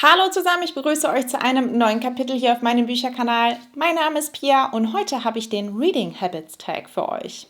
Hallo zusammen, ich begrüße euch zu einem neuen Kapitel hier auf meinem Bücherkanal. Mein Name ist Pia und heute habe ich den Reading Habits Tag für euch.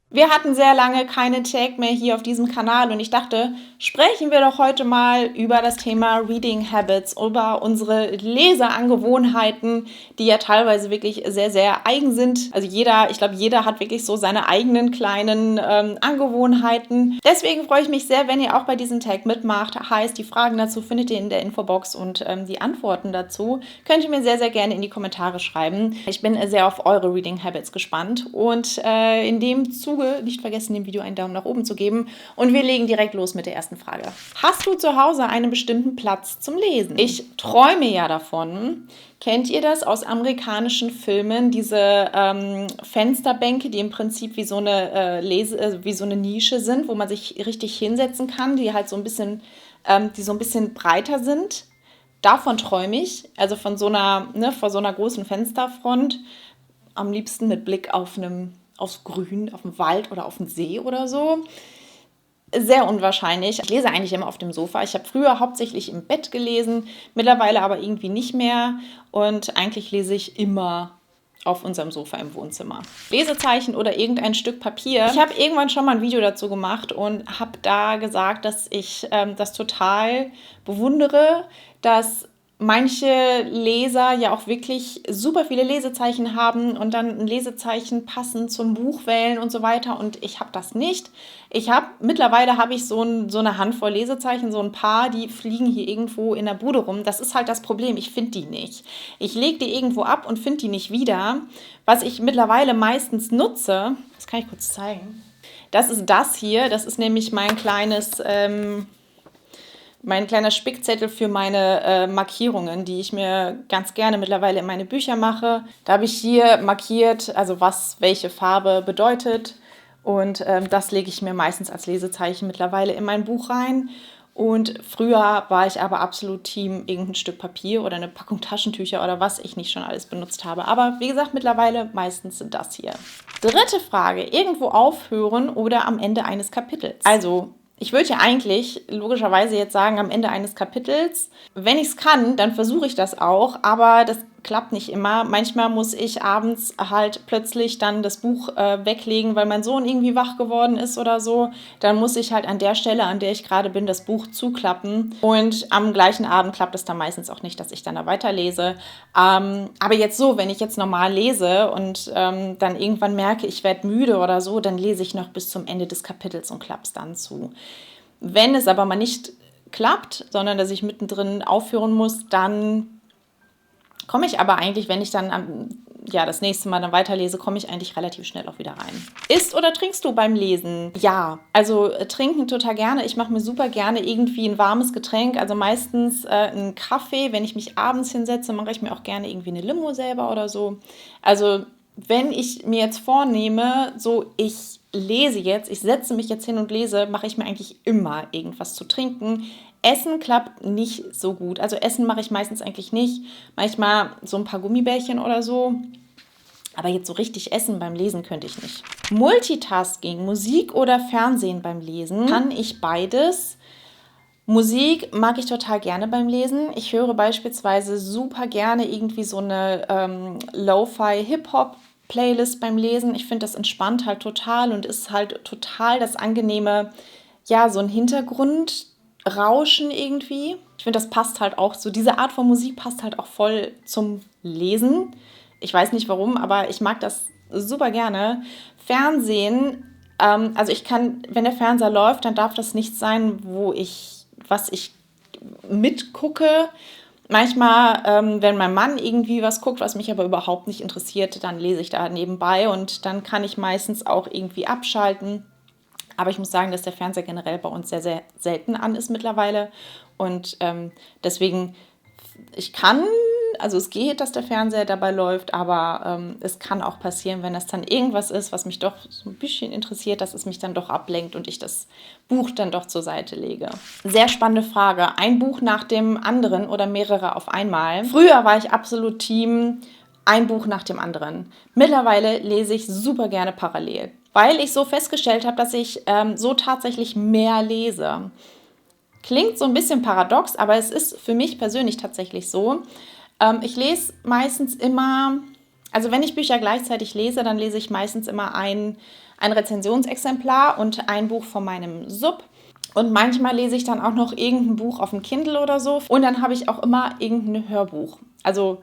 Wir hatten sehr lange keinen Tag mehr hier auf diesem Kanal und ich dachte, sprechen wir doch heute mal über das Thema Reading Habits, über unsere Leseangewohnheiten, die ja teilweise wirklich sehr, sehr eigen sind. Also ich glaube, jeder hat wirklich so seine eigenen kleinen Angewohnheiten. Deswegen freue ich mich sehr, wenn ihr auch bei diesem Tag mitmacht. Heißt, die Fragen dazu findet ihr in der Infobox und die Antworten dazu könnt ihr mir sehr, sehr gerne in die Kommentare schreiben. Ich bin sehr auf eure Reading Habits gespannt und in dem Zuge nicht vergessen, dem Video einen Daumen nach oben zu geben. Und wir legen direkt los mit der ersten Frage. Hast du zu Hause einen bestimmten Platz zum Lesen? Ich träume ja davon. Kennt ihr das aus amerikanischen Filmen? Diese Fensterbänke, die im Prinzip wie so eine wie so eine Nische sind, wo man sich richtig hinsetzen kann, die halt so ein bisschen breiter sind. Davon träume ich. Also von so einer, vor so einer großen Fensterfront. Am liebsten mit Blick aufs Grün, auf den Wald oder auf den See oder so. Sehr unwahrscheinlich. Ich lese eigentlich immer auf dem Sofa. Ich habe früher hauptsächlich im Bett gelesen, mittlerweile aber irgendwie nicht mehr. Und eigentlich lese ich immer auf unserem Sofa im Wohnzimmer. Lesezeichen oder irgendein Stück Papier. Ich habe irgendwann schon mal ein Video dazu gemacht und habe da gesagt, dass ich das total bewundere, dass manche Leser ja auch wirklich super viele Lesezeichen haben und dann ein Lesezeichen passend zum Buch wählen und so weiter. Und ich habe das nicht. Mittlerweile habe ich so eine Handvoll Lesezeichen, so ein paar, die fliegen hier irgendwo in der Bude rum. Das ist halt das Problem, ich finde die nicht. Ich lege die irgendwo ab und finde die nicht wieder. Was ich mittlerweile meistens nutze, das kann ich kurz zeigen. Das ist das hier, das ist nämlich mein kleiner Spickzettel für meine Markierungen, die ich mir ganz gerne mittlerweile in meine Bücher mache. Da habe ich hier markiert, also welche Farbe bedeutet. Und das lege ich mir meistens als Lesezeichen mittlerweile in mein Buch rein. Und früher war ich aber absolut Team irgendein Stück Papier oder eine Packung Taschentücher oder was ich nicht schon alles benutzt habe. Aber wie gesagt, mittlerweile meistens das hier. Dritte Frage, irgendwo aufhören oder am Ende eines Kapitels? Also ich würde ja eigentlich logischerweise jetzt sagen, am Ende eines Kapitels, wenn ich es kann, dann versuche ich das auch, aber das klappt nicht immer. Manchmal muss ich abends halt plötzlich dann das Buch weglegen, weil mein Sohn irgendwie wach geworden ist oder so. Dann muss ich halt an der Stelle, an der ich gerade bin, das Buch zuklappen. Und am gleichen Abend klappt es dann meistens auch nicht, dass ich dann da weiterlese. Aber jetzt so, wenn ich jetzt normal lese und dann irgendwann merke, ich werde müde oder so, dann lese ich noch bis zum Ende des Kapitels und klappe es dann zu. Wenn es aber mal nicht klappt, sondern dass ich mittendrin aufhören muss, dann komme ich aber eigentlich, wenn ich dann das nächste Mal dann weiterlese, komme ich eigentlich relativ schnell auch wieder rein. Isst oder trinkst du beim Lesen? Ja, also trinken total gerne. Ich mache mir super gerne irgendwie ein warmes Getränk, also meistens einen Kaffee. Wenn ich mich abends hinsetze, mache ich mir auch gerne irgendwie eine Limo selber oder so. Also wenn ich mir jetzt vornehme, so ich setze mich jetzt hin und lese, mache ich mir eigentlich immer irgendwas zu trinken. Essen klappt nicht so gut. Also Essen mache ich meistens eigentlich nicht. Manchmal so ein paar Gummibärchen oder so. Aber jetzt so richtig essen beim Lesen könnte ich nicht. Multitasking, Musik oder Fernsehen beim Lesen, kann ich beides. Musik mag ich total gerne beim Lesen. Ich höre beispielsweise super gerne irgendwie so eine Lo-Fi-Hip-Hop-Playlist beim Lesen. Ich finde, das entspannt halt total und ist halt total das angenehme, ja, so ein Hintergrundrauschen irgendwie. Ich finde, das passt halt auch so, diese Art von Musik passt halt auch voll zum Lesen. Ich weiß nicht warum, aber ich mag das super gerne. Fernsehen, also wenn der Fernseher läuft, dann darf das nichts sein, was ich mitgucke. Manchmal, wenn mein Mann irgendwie was guckt, was mich aber überhaupt nicht interessiert, dann lese ich da nebenbei und dann kann ich meistens auch irgendwie abschalten. Aber ich muss sagen, dass der Fernseher generell bei uns sehr, sehr selten an ist mittlerweile. Und deswegen, es geht, dass der Fernseher dabei läuft, aber es kann auch passieren, wenn das dann irgendwas ist, was mich doch so ein bisschen interessiert, dass es mich dann doch ablenkt und ich das Buch dann doch zur Seite lege. Sehr spannende Frage. Ein Buch nach dem anderen oder mehrere auf einmal? Früher war ich absolut Team ein Buch nach dem anderen. Mittlerweile lese ich super gerne parallel, weil ich so festgestellt habe, dass ich so tatsächlich mehr lese. Klingt so ein bisschen paradox, aber es ist für mich persönlich tatsächlich so. Ich lese meistens immer, also wenn ich Bücher gleichzeitig lese, dann lese ich meistens immer ein Rezensionsexemplar und ein Buch von meinem Sub. Und manchmal lese ich dann auch noch irgendein Buch auf dem Kindle oder so. Und dann habe ich auch immer irgendein Hörbuch. Also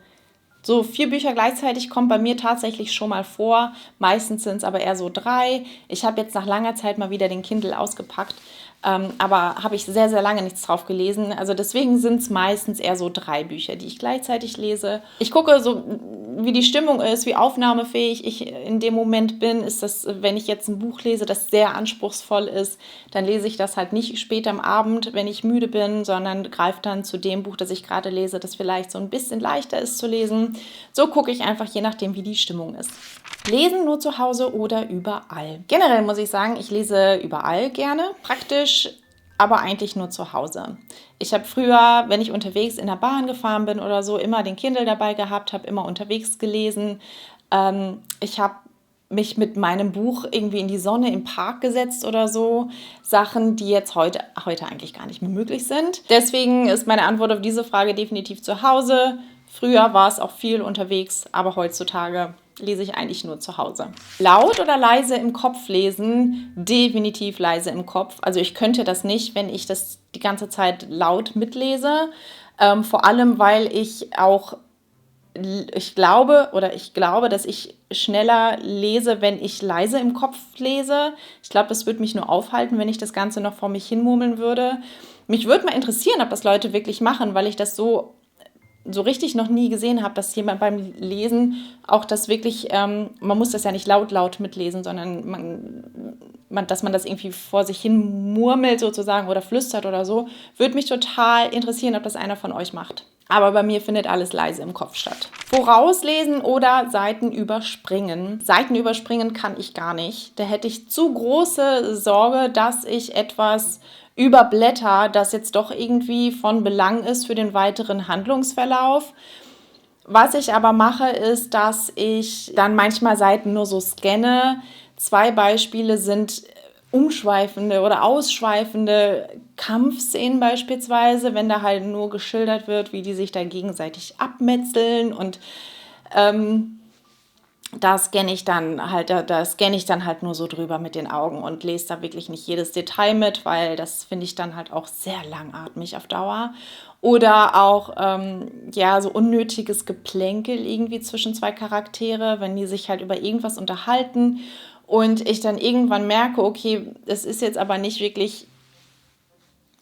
so 4 Bücher gleichzeitig kommt bei mir tatsächlich schon mal vor. Meistens sind es aber eher so 3. Ich habe jetzt nach langer Zeit mal wieder den Kindle ausgepackt. Aber habe ich sehr, sehr lange nichts drauf gelesen. Also deswegen sind es meistens eher so 3 Bücher, die ich gleichzeitig lese. Ich gucke so, wie die Stimmung ist, wie aufnahmefähig ich in dem Moment bin. Ist das, wenn ich jetzt ein Buch lese, das sehr anspruchsvoll ist, dann lese ich das halt nicht später am Abend, wenn ich müde bin, sondern greife dann zu dem Buch, das ich gerade lese, das vielleicht so ein bisschen leichter ist zu lesen. So gucke ich einfach, je nachdem, wie die Stimmung ist. Lesen nur zu Hause oder überall? Generell muss ich sagen, ich lese überall gerne, praktisch, aber eigentlich nur zu Hause. Ich habe früher, wenn ich unterwegs in der Bahn gefahren bin oder so, immer den Kindle dabei gehabt, habe immer unterwegs gelesen. Ich habe mich mit meinem Buch irgendwie in die Sonne im Park gesetzt oder so. Sachen, die jetzt heute eigentlich gar nicht mehr möglich sind. Deswegen ist meine Antwort auf diese Frage definitiv zu Hause. Früher war es auch viel unterwegs, aber heutzutage lese ich eigentlich nur zu Hause. Laut oder leise im Kopf lesen? Definitiv leise im Kopf. Also ich könnte das nicht, wenn ich das die ganze Zeit laut mitlese. Vor allem, weil ich glaube, dass ich schneller lese, wenn ich leise im Kopf lese. Ich glaube, das würde mich nur aufhalten, wenn ich das Ganze noch vor mich hinmurmeln würde. Mich würde mal interessieren, ob das Leute wirklich machen, weil ich das so richtig noch nie gesehen habe, dass jemand beim Lesen auch das wirklich, man muss das ja nicht laut mitlesen, sondern dass man das irgendwie vor sich hin murmelt sozusagen oder flüstert oder so. Würde mich total interessieren, ob das einer von euch macht. Aber bei mir findet alles leise im Kopf statt. Vorauslesen oder Seiten überspringen? Seiten überspringen kann ich gar nicht. Da hätte ich zu große Sorge, dass ich etwas überblätter, das jetzt doch irgendwie von Belang ist für den weiteren Handlungsverlauf. Was ich aber mache, ist, dass ich dann manchmal Seiten nur so scanne. 2 Beispiele sind umschweifende oder ausschweifende Kampfszenen beispielsweise, wenn da halt nur geschildert wird, wie die sich da gegenseitig abmetzeln und da scanne ich dann halt nur so drüber mit den Augen und lese da wirklich nicht jedes Detail mit, weil das finde ich dann halt auch sehr langatmig auf Dauer. Oder auch so unnötiges Geplänkel irgendwie zwischen 2 Charaktere, wenn die sich halt über irgendwas unterhalten und ich dann irgendwann merke, okay, es ist jetzt aber nicht wirklich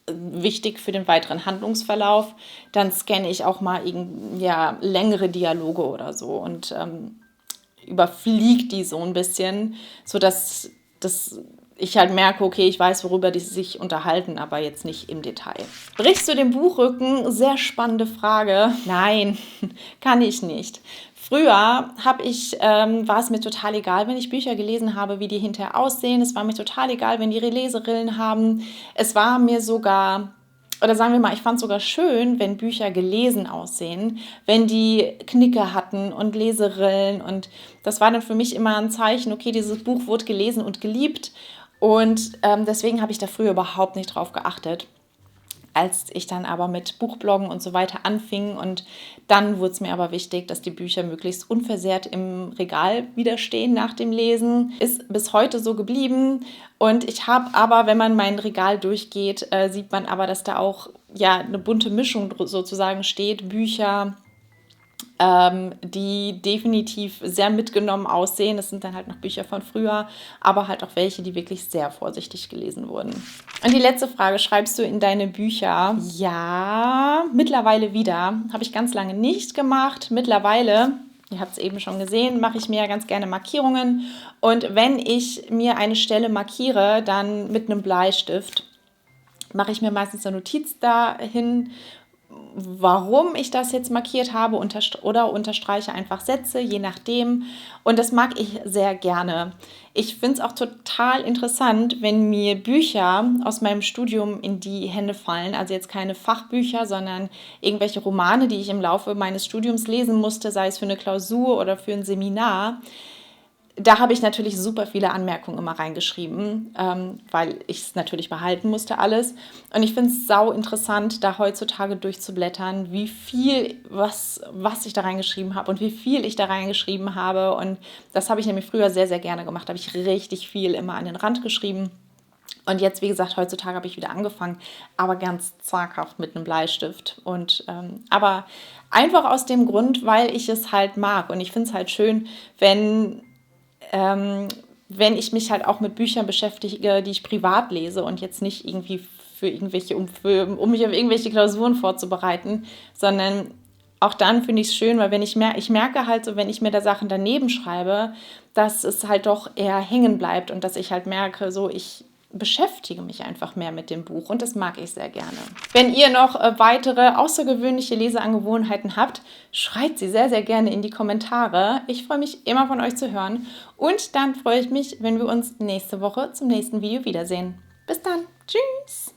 wichtig für den weiteren Handlungsverlauf, dann scanne ich auch mal längere Dialoge oder so und überfliegt die so ein bisschen, sodass ich halt merke, okay, ich weiß, worüber die sich unterhalten, aber jetzt nicht im Detail. Brichst du den Buchrücken? Sehr spannende Frage. Nein, kann ich nicht. Früher war es mir total egal, wenn ich Bücher gelesen habe, wie die hinterher aussehen. Es war mir total egal, wenn die Leserillen haben. Es war mir sogar, oder sagen wir mal, ich fand es sogar schön, wenn Bücher gelesen aussehen, wenn die Knicke hatten und Leserillen. Und das war dann für mich immer ein Zeichen, okay, dieses Buch wurde gelesen und geliebt. Und deswegen habe ich da früher überhaupt nicht drauf geachtet. Als ich dann aber mit Buchbloggen und so weiter anfing und dann wurde es mir aber wichtig, dass die Bücher möglichst unversehrt im Regal wieder stehen nach dem Lesen. Ist bis heute so geblieben und ich habe aber, wenn man mein Regal durchgeht, sieht man aber, dass da auch eine bunte Mischung sozusagen steht. Bücher, die definitiv sehr mitgenommen aussehen. Das sind dann halt noch Bücher von früher, aber halt auch welche, die wirklich sehr vorsichtig gelesen wurden. Und die letzte Frage, schreibst du in deine Bücher? Ja, mittlerweile wieder. Habe ich ganz lange nicht gemacht. Mittlerweile, ihr habt es eben schon gesehen, mache ich mir ja ganz gerne Markierungen. Und wenn ich mir eine Stelle markiere, dann mit einem Bleistift, mache ich mir meistens eine Notiz dahin, warum ich das jetzt markiert habe oder unterstreiche einfach Sätze, je nachdem. Und das mag ich sehr gerne. Ich finde es auch total interessant, wenn mir Bücher aus meinem Studium in die Hände fallen. Also jetzt keine Fachbücher, sondern irgendwelche Romane, die ich im Laufe meines Studiums lesen musste, sei es für eine Klausur oder für ein Seminar. Da habe ich natürlich super viele Anmerkungen immer reingeschrieben, weil ich es natürlich behalten musste alles. Und ich finde es sau interessant, da heutzutage durchzublättern, wie viel, was ich da reingeschrieben habe und wie viel ich da reingeschrieben habe. Und das habe ich nämlich früher sehr, sehr gerne gemacht. Da habe ich richtig viel immer an den Rand geschrieben. Und jetzt, wie gesagt, heutzutage habe ich wieder angefangen, aber ganz zaghaft mit einem Bleistift. Aber einfach aus dem Grund, weil ich es halt mag. Und ich finde es halt schön, wenn ich mich halt auch mit Büchern beschäftige, die ich privat lese und jetzt nicht irgendwie um mich auf irgendwelche Klausuren vorzubereiten, sondern auch dann finde ich es schön, weil ich merke halt so, wenn ich mir da Sachen daneben schreibe, dass es halt doch eher hängen bleibt und dass ich halt merke, so ich beschäftige mich einfach mehr mit dem Buch und das mag ich sehr gerne. Wenn ihr noch weitere außergewöhnliche Leseangewohnheiten habt, schreibt sie sehr, sehr gerne in die Kommentare. Ich freue mich immer von euch zu hören und dann freue ich mich, wenn wir uns nächste Woche zum nächsten Video wiedersehen. Bis dann. Tschüss.